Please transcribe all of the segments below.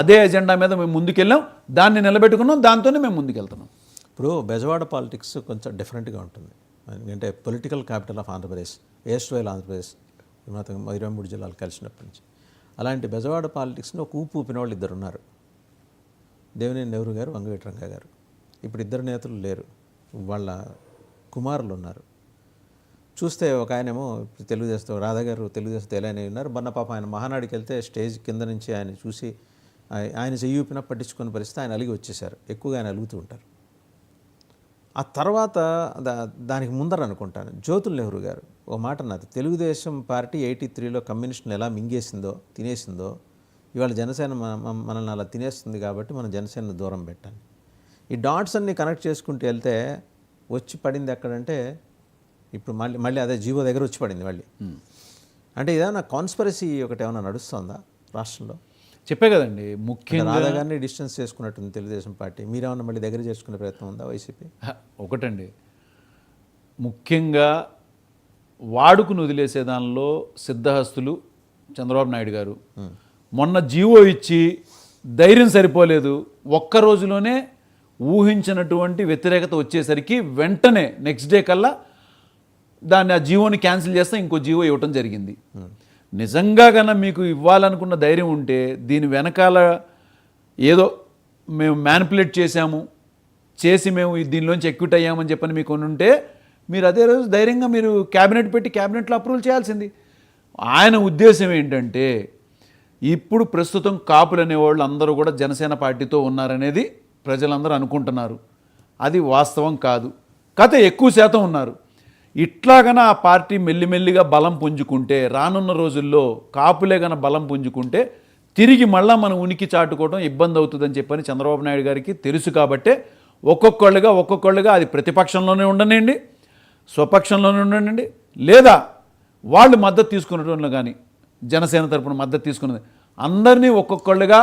అదే ఎజెండా మీద మేము ముందుకెళ్ళాం, దాన్ని నిలబెట్టుకున్నాం, దాంతోనే మేము ముందుకెళ్తున్నాం. ఇప్పుడు బెజవాడ పాలిటిక్స్ కొంచెం డిఫరెంట్గా ఉంటుంది. ఎందుకంటే political capital of Andhra Pradesh, erstwhile Andhra Pradesh 23 జిల్లాలు కలిసినప్పటి నుంచి. అలాంటి బెజవాడ పాలిటిక్స్ని ఒక ఊపిన వాళ్ళు ఇద్దరు ఉన్నారు, దేవినేని నెహ్రూ గారు, వంగవీటి రంగా గారు. ఇప్పుడు ఇద్దరు నేతలు లేరు, వాళ్ళ కుమారులు ఉన్నారు. చూస్తే ఒక ఆయనేమో తెలుగుదేశం, రాధా గారు తెలుగుదేశం తెలని ఉన్నారు. మొన్న పాప ఆయన మహానాడికి వెళ్తే స్టేజ్ కింద నుంచి ఆయన చూసి ఆయన చెయ్యి ఊపినా పట్టించుకున్న పరిస్థితి, ఆయన అలిగి వచ్చేసారు. ఎక్కువగా ఆయన అలుగుతూ ఉంటారు. ఆ తర్వాత దానికి ముందర అనుకుంటాను జ్యోతుల్ నెహ్రూ గారు ఓ మాట అన్నది, తెలుగుదేశం పార్టీ 83లో కమ్యూనిస్టుని ఎలా మింగేసిందో, తినేసిందో, ఇవాళ జనసేన మనల్ని అలా తినేస్తుంది, కాబట్టి మనం జనసేనను దూరం పెట్టాలి. ఈ డాట్స్ అన్ని కనెక్ట్ చేసుకుంటూ వెళ్తే వచ్చి పడింది ఎక్కడంటే ఇప్పుడు మళ్ళీ అదే జీవో దగ్గర వచ్చి పడింది మళ్ళీ. అంటే ఏదైనా కాన్స్పిరసీ ఒకటి ఏమైనా నడుస్తుందా రాష్ట్రంలో? చెప్పే కదండి, ముఖ్యంగా రాధా గారిని డిస్టెన్స్ చేసుకున్నట్టుంది తెలుగుదేశం పార్టీ. మీరేమన్నా మళ్ళీ దగ్గర చేసుకునే ప్రయత్నం ఉందా వైసీపీ? ఒకటండి, ముఖ్యంగా వాడుకుని వదిలేసే దానిలో సిద్ధహస్తులు చంద్రబాబు నాయుడు గారు. మొన్న జీవో ఇచ్చి ధైర్యం సరిపోలేదు, ఒక్క రోజులోనే ఊహించినటువంటి వ్యతిరేకత వచ్చేసరికి వెంటనే నెక్స్ట్ డే కల్లా దాన్ని ఆ జీవోని క్యాన్సిల్ చేస్తే ఇంకో జీవో ఇవ్వటం జరిగింది. నిజంగా కన్నా మీకు ఇవ్వాలనుకున్న ధైర్యం ఉంటే దీని వెనకాల ఏదో మేము మ్యానిపులేట్ చేసి మేము దీనిలోంచి ఎక్విట్ అయ్యామని చెప్పని మీకు ఉంటే మీరు అదే రోజు ధైర్యంగా మీరు క్యాబినెట్ పెట్టి క్యాబినెట్లో అప్రూవల్ చేయాల్సింది. ఆయన ఉద్దేశం ఏంటంటే ఇప్పుడు ప్రస్తుతం కాపులు అనేవాళ్ళు అందరూ కూడా జనసేన పార్టీతో ఉన్నారనేది ప్రజలందరూ అనుకుంటున్నారు. అది వాస్తవం కాదు, కథ ఎక్కువ శాతం ఉన్నారు. ఇట్లాగన ఆ పార్టీ మెల్లిమెల్లిగా బలం పుంజుకుంటే రానున్న రోజుల్లో కాపులే గన బలం పుంజుకుంటే తిరిగి మళ్ళీ మనం ఉనికి చాటుకోవడం ఇబ్బంది అవుతుందని చెప్పని చంద్రబాబు నాయుడు గారికి తెలుసు. కాబట్టే ఒక్కొక్కళ్ళుగా అది ప్రతిపక్షంలోనే ఉండనండి, స్వపక్షంలోనే ఉండనండి, లేదా వాళ్ళు మద్దతు తీసుకున్నటువంటి కానీ జనసేన తరపున మద్దతు తీసుకున్నది అందరినీ ఒక్కొక్కళ్ళుగా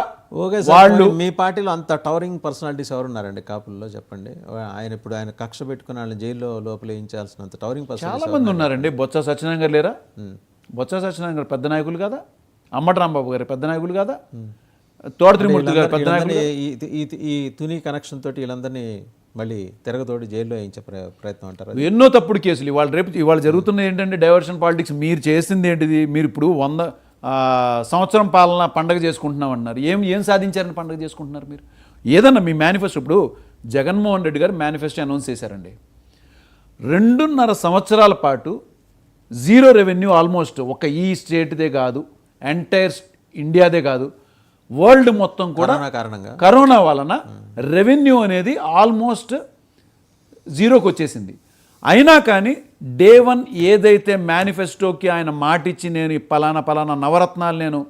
వాళ్ళు. మీ పార్టీలో అంత టవరింగ్ పర్సనాలిటీస్ ఎవరున్నారండి కాపుల్లో చెప్పండి? ఆయన కక్ష పెట్టుకుని వాళ్ళని జైల్లో లోపలేయించాల్సినంత టవరింగ్ పర్సనాలిటీ చాలా మంది ఉన్నారండి. బొత్స సత్యనారాయణ గారు లేరా? బొత్స సత్యనారాయణ గారు పెద్ద నాయకులు కదా, అంబటి రాంబాబు గారు పెద్ద నాయకులు కదా, తోట త్రిమూర్తి గారు పెద్ద నాయకులు. ఈ తుని కనెక్షన్ తోటి వీళ్ళందరినీ మళ్ళీ తిరగతోడి జైల్లో వేయించే ప్రయత్నం అంటారు. ఎన్నో తప్పుడు కేసులు ఇవాళ జరుగుతున్నది ఏంటంటే డైవర్షన్ పాలిటిక్స్. మీరు చేసింది ఏంటిది? మీరు ఇప్పుడు 100 సంవత్సరం పాలన పండగ చేసుకుంటున్నాం అన్నారు. ఏం సాధించారని పండగ చేసుకుంటున్నారు మీరు? ఏదన్నా మీ మేనిఫెస్టో, ఇప్పుడు జగన్మోహన్ రెడ్డి గారు మేనిఫెస్టో అనౌన్స్ చేశారండి. 2.5 సంవత్సరాల పాటు జీరో రెవెన్యూ ఆల్మోస్ట్ ఒక ఈ స్టేట్దే కాదు, ఎంటైర్ ఇండియాదే కాదు, వరల్డ్ మొత్తం కూడా కరోనా వలన రెవెన్యూ అనేది ఆల్మోస్ట్ జీరోకి వచ్చేసింది. అయినా కానీ డే 1 ఏదైతే మేనిఫెస్టోకి ఆయన మాటిచ్చి నేను పలానా నవరత్నాలు నేను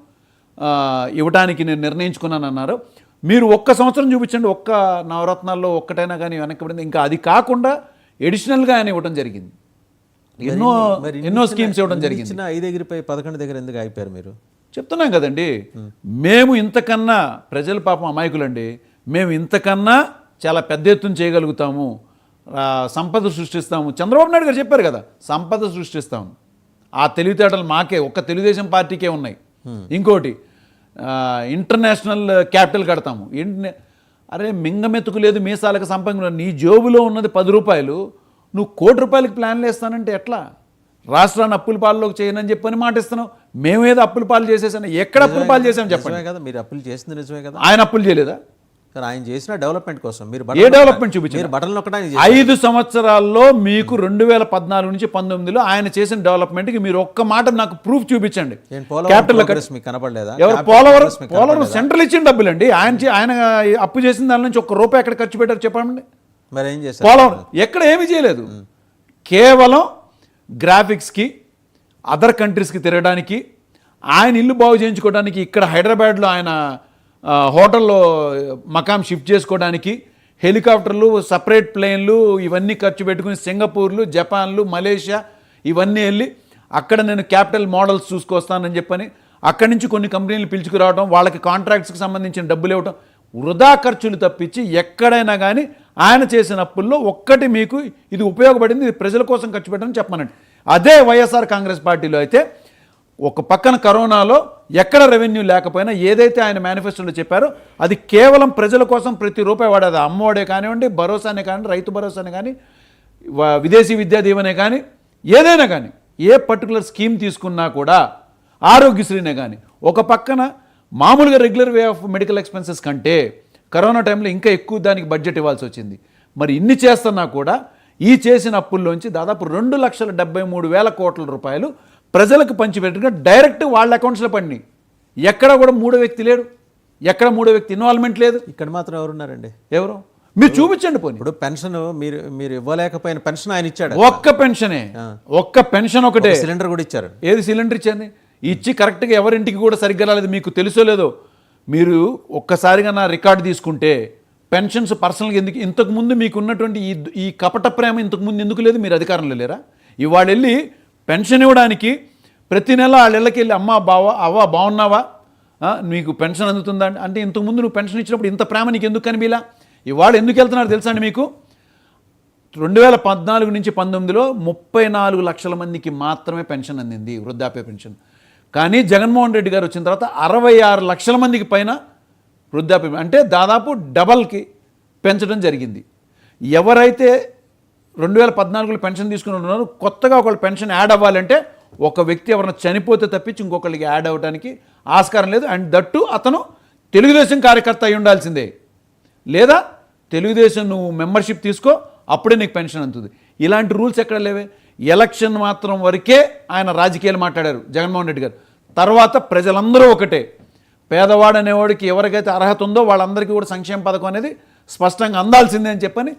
ఇవ్వడానికి నేను నిర్ణయించుకున్నాను అన్నారు. మీరు ఒక్క సంవత్సరం చూపించండి, ఒక్క నవరత్నాల్లో ఒక్కటైనా కానీ వెనక్కిపడింది. ఇంకా అది కాకుండా ఎడిషనల్గా ఆయన ఇవ్వడం జరిగింది, ఎన్నో స్కీమ్స్ ఇవ్వడం జరిగింది. 5 దగ్గరపై 11 దగ్గర ఎందుకు అయిపోయారు మీరు? చెప్తున్నాం కదండి, మేము ఇంతకన్నా ప్రజల పాపం అమాయకులండి, మేము ఇంతకన్నా చాలా పెద్ద ఎత్తున చేయగలుగుతాము, సంపద సృష్టిస్తాము. చంద్రబాబు నాయుడు గారు చెప్పారు కదా, సంపద సృష్టిస్తాము. ఆ తెలివితేటలు మాకే, ఒక్క తెలుగుదేశం పార్టీకే ఉన్నాయి. ఇంకోటి ఇంటర్నేషనల్ క్యాపిటల్ కడతాము. అరే మింగమెతుకు లేదు మీసాలకు సంపంగా, నీ జోబులో ఉన్నది 10 రూపాయలు, నువ్వు 1 కోటి రూపాయలకి ప్లాన్లు వేస్తానంటే ఎట్లా? రాష్ట్రాన్ని అప్పుల పాలలోకి చేయనని చెప్పని మాట ఇస్తున్నావు. మేమేదో అప్పుల పాలు చేసేసాను, ఎక్కడ అప్పుల పాలు చేసాం చెప్పండి కదా. మీరు అప్పులు చేసింది నిజమే కదా. ఆయన అప్పులు చేయలేదా? ఆయన చేసిన డెవలప్మెంట్ కోసం మీరు ఏ డెవలప్మెంట్ చూపించారు? బటన్లు 5 సంవత్సరాల్లో మీకు 2014 నుంచి 19లో ఆయన చేసిన డెవలప్మెంట్కి మీరు ఒక్క మాట నాకు ప్రూఫ్ చూపించండి. కనపడలేదా? పోలవరం సెంట్రల్ ఇచ్చిన డబ్బులండి. ఆయన అప్పు చేసిన దాని నుంచి ₹1 ఎక్కడ ఖర్చు పెట్టారు చెప్పండి. మరి ఏం చేశారు? పోలవరం ఎక్కడ ఏమీ చేయలేదు. కేవలం గ్రాఫిక్స్కి, అదర్ కంట్రీస్కి తిరగడానికి, ఆయన ఇల్లు బాగు చేయించుకోవడానికి, ఇక్కడ హైదరాబాద్లో ఆయన హోటల్లో మకాం షిఫ్ట్ చేసుకోవడానికి, హెలికాప్టర్లు, సపరేట్ ప్లేన్లు ఇవన్నీ ఖర్చు పెట్టుకుని సింగపూర్లు, జపాన్లు, మలేషియా ఇవన్నీ వెళ్ళి అక్కడ నేను క్యాపిటల్ మోడల్స్ చూసుకొస్తానని చెప్పని అక్కడి నుంచి కొన్ని కంపెనీలు పిలుచుకురావడం, వాళ్ళకి కాంట్రాక్ట్స్కి సంబంధించిన డబ్బులు ఇవ్వడం, వృధా ఖర్చులు తప్పించి ఎక్కడైనా కానీ ఆయన చేసిన అప్పుల్లో ఒక్కటి మీకు ఇది ఉపయోగపడింది, ఇది ప్రజల కోసం ఖర్చు పెట్టని చెప్పమనండి. అదే వైఎస్ఆర్ కాంగ్రెస్ పార్టీలో అయితే ఒక పక్కన కరోనాలో ఎక్కడ రెవెన్యూ లేకపోయినా ఏదైతే ఆయన మేనిఫెస్టోలో చెప్పారో అది కేవలం ప్రజల కోసం ప్రతి రూపాయి వాడేది. అమ్మఒడే కానివ్వండి, భరోసానే కానీ, రైతు భరోసానే కానీ, విదేశీ విద్యా దీవెనే కానీ, ఏదైనా కానీ ఏ పర్టికులర్ స్కీమ్ తీసుకున్నా కూడా, ఆరోగ్యశ్రీనే కానీ, ఒక పక్కన మామూలుగా regular way of medical expenses కంటే కరోనా టైంలో ఇంకా ఎక్కువ దానికి బడ్జెట్ ఇవ్వాల్సి వచ్చింది. మరి ఇన్ని చేస్తున్నా కూడా ఈ చేసిన అప్పుల్లోంచి దాదాపు 2,73,000 కోట్ల రూపాయలు ప్రజలకు పంచిపెట్టుగా డైరెక్ట్ వాళ్ళ అకౌంట్స్లో పడినాయి. ఎక్కడ కూడా మూడో వ్యక్తి లేడు, ఎక్కడ మూడో వ్యక్తి ఇన్వాల్వ్మెంట్ లేదు. ఇక్కడ మాత్రం ఎవరున్నారండి? ఎవరు మీరు చూపించండి. పోనీ ఇప్పుడు పెన్షన్ మీరు ఇవ్వలేకపోయిన పెన్షన్ ఆయన ఇచ్చాడు. ఒక్క పెన్షనే, ఒక్క పెన్షన్ ఒకటే. సిలిండర్ కూడా ఇచ్చారు. ఏది సిలిండర్ ఇచ్చింది? ఇచ్చి కరెక్ట్గా ఎవరింటికి కూడా సరిగ్గా రాలేదు. మీకు తెలుసో లేదో, మీరు ఒక్కసారిగా నా రికార్డు తీసుకుంటే పెన్షన్స్ పర్సనల్గా ఎందుకు ఇంతకుముందు మీకు ఉన్నటువంటి ఈ కపట ప్రేమ ఇంతకుముందు ఎందుకు లేదు? మీరు అధికారంలో లేరా? ఇవాళ వెళ్ళి పెన్షన్ ఇవ్వడానికి ప్రతి నెల వాళ్ళ ఇళ్ళకి వెళ్ళి అమ్మ బావ అవ్వ బాగున్నావా, నీకు పెన్షన్ అందుతుందా అంటే ఇంతకుముందు నువ్వు పెన్షన్ ఇచ్చినప్పుడు ఇంత ప్రేమ నీకు ఎందుకు కనిపిలా? ఇవాళ ఎందుకు వెళ్తున్నారు తెలుసా అండి మీకు? 2014 నుంచి 19లో 34 లక్షల మందికి మాత్రమే పెన్షన్ అందింది, వృద్ధాప్య పెన్షన్. కానీ జగన్మోహన్ రెడ్డి గారు వచ్చిన తర్వాత 66 లక్షల మందికి పైన వృద్ధాప్య, అంటే దాదాపు డబల్కి పెంచడం జరిగింది. ఎవరైతే 2014లో పెన్షన్ తీసుకుని ఉన్నారో కొత్తగా ఒకళ్ళు పెన్షన్ యాడ్ అవ్వాలంటే ఒక వ్యక్తి ఎవరైనా చనిపోతే తప్పించి ఇంకొకళ్ళకి యాడ్ అవ్వడానికి ఆస్కారం లేదు. అండ్ దట్టు అతను తెలుగుదేశం కార్యకర్త అయి ఉండాల్సిందే, లేదా తెలుగుదేశం నువ్వు మెంబర్షిప్ తీసుకో అప్పుడే నీకు పెన్షన్ అందుతుంది. ఇలాంటి రూల్స్ ఎక్కడ లేవే. ఎలక్షన్ మాత్రం వరకే ఆయన రాజకీయాలు మాట్లాడారు జగన్మోహన్ రెడ్డి గారు. తర్వాత ప్రజలందరూ ఒకటే, పేదవాడు అనేవాడికి ఎవరికైతే అర్హత ఉందో వాళ్ళందరికీ కూడా సంక్షేమ పథకం అనేది స్పష్టంగా అందాల్సిందే అని చెప్పని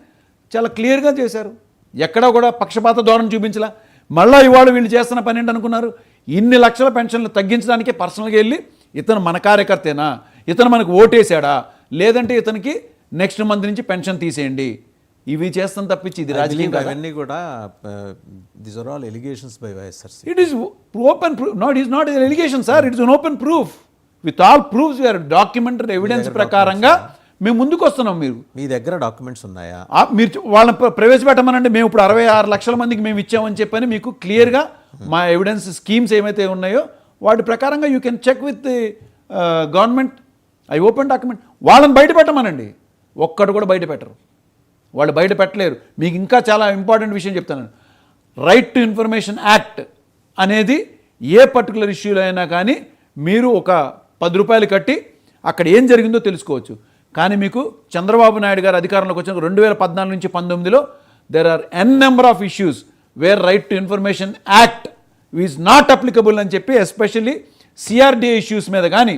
చాలా క్లియర్గా చేశారు. ఎక్కడా కూడా పక్షపాత ధోరణి చూపించలా. మళ్ళీ ఇవాళ వీళ్ళు చేస్తున్న పని ఏంటనుకున్నారు? ఇన్ని లక్షల పెన్షన్లు తగ్గించడానికి పర్సనల్గా వెళ్ళి ఇతను మన కార్యకర్తేనా, ఇతను మనకు ఓటేశాడా, లేదంటే ఇతనికి నెక్స్ట్ మంత్ నుంచి పెన్షన్ తీసేయండి, ఇవి చేస్తాం తప్పించి ఇది రాజకీయం కాదు. అవన్నీ కూడా these are all allegations by YSRCP. It is open proof. Not is not allegation sir, it is an open proof with all proofs. We are documentary evidence ప్రకారంగా మేము ముందుకు వస్తున్నాం. మీరు మీ దగ్గర డాక్యుమెంట్స్ ఉన్నాయా? మీరు వాళ్ళని ప్రవేశపెట్టమనండి. మేము ఇప్పుడు 66 లక్షల మందికి మేము ఇచ్చామని చెప్పని మీకు క్లియర్గా మా ఎవిడెన్స్ స్కీమ్స్ ఏమైతే ఉన్నాయో వాటి ప్రకారంగా you can check with government. I open document. వాళ్ళని బయట పెట్టమనండి. ఒక్కడు కూడా బయట పెట్టరు, వాళ్ళు బయట పెట్టలేరు. మీకు ఇంకా చాలా ఇంపార్టెంట్ విషయం చెప్తాను. రైట్ టు ఇన్ఫర్మేషన్ యాక్ట్ అనేది ఏ పర్టికులర్ ఇష్యూలో అయినా కానీ మీరు ఒక 10 రూపాయలు కట్టి అక్కడ ఏం జరిగిందో తెలుసుకోవచ్చు. కానీ మీకు చంద్రబాబు నాయుడు గారు అధికారంలోకి వచ్చిన 2014 నుంచి 19లో there are n number of issues where right to information act is not applicable అని చెప్పి, ఎస్పెషల్లీ సిఆర్డిఏ ఇష్యూస్ మీద కానీ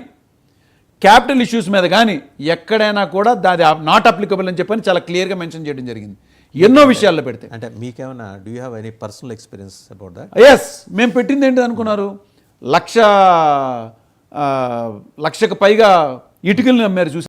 క్యాపిటల్ ఇష్యూస్ మీద కానీ ఎక్కడైనా కూడా దాది నాట్ అప్లికబుల్ అని చెప్పని చాలా క్లియర్గా మెన్షన్ చేయడం జరిగింది ఎన్నో విషయాల్లో పెడితే. అంటే మీకేమైనా do you have any personal experience about that? Yes, మేము పెట్టింది ఏంటి అనుకున్నారు? లక్షకు పైగా ఇటుకలను అమ్మారు చూసి